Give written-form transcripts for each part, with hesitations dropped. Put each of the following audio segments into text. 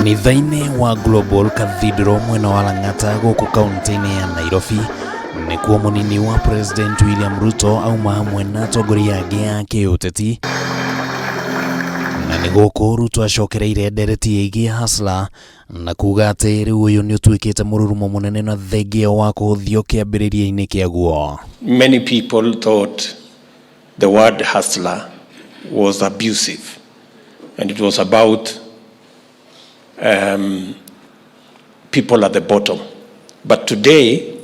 Kanitha-ini wa Global Cathedral mwena wa Lang'ata guku kaunti-ini ya Nairobi nikuo munini wa President William Ruto auma hamwe na atongoria angi a kiuteti na ni guku Ruto acokereire ndereti igi hasla na kuuga ati riu uyu ni utuikite mururumo munene na thengia wa kuhuthio kiambiriria-ini kiaguo. Many people thought the word hustler was abusive and it was about people at the bottom. But today,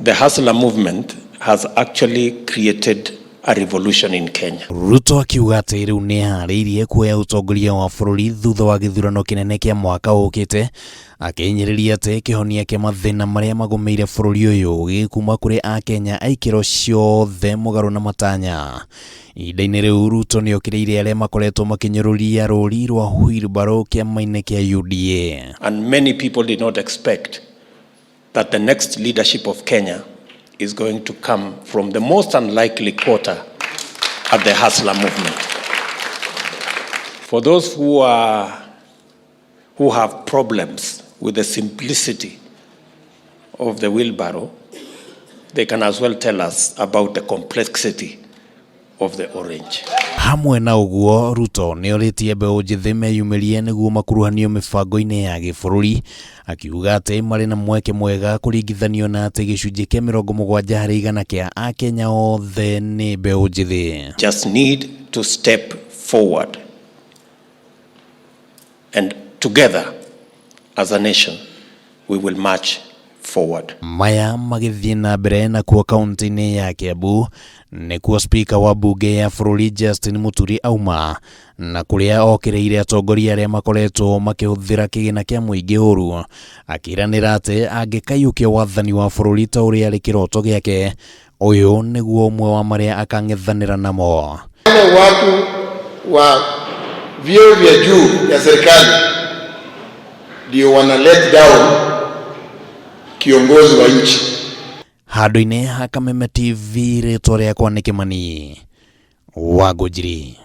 the hustler movement has actually created a revolution in Kenya. Ruto akiuga ati riu niehariirie kuoya utongoria wa bururi thutha wa githurano kinene kia mwaka ukite, akinyiriria ati kihonia kia mathina maria magomeire bururi uyu gikuma kuri akenya aikiro ciothe mugaru na matanya. Ihinda-ini riu Ruto niokiriire aria makoretwo makinyoruria ruri rwa wheelbarrow kiama-ini kia UDA. And many people did not expect that the next leadership of Kenya is going to come from the most unlikely quarter at the hustler movement. For those who have problems with the simplicity of the wheelbarrow, they can as well tell us about the complexity of the orange. Hamwe na uguo Ruto nioritie mbeu njithi meyumirie niguo makuruhanio mibango-ini ya gibururi, akiuga ati mari na mweke mwega kuringithanio na ati gicunji kia 70% kia akenya othe ni mbeu njithi. Just need to step forward and together as a nation we will march forward. Maya magithie na mbere na kuo kaunti-ini ya Kiambu nikuo speaker wa bunge ya bururi Justin Muturi auma na kuria okireire atongoria aria makoretwo makihuthira kigina kia muingi uru, akiranira ati angikaiukia wathani wa bururi ta uria ari kiroto giake uyu niguo umwe wa maria akang'ethanira namo. Watu wa vyeo vya juu ya serikali ndio wana let down kiongozi wa nchi. Handu-ini ha Kameme TV ritwa riakwa ni Kimani wa Gujiri.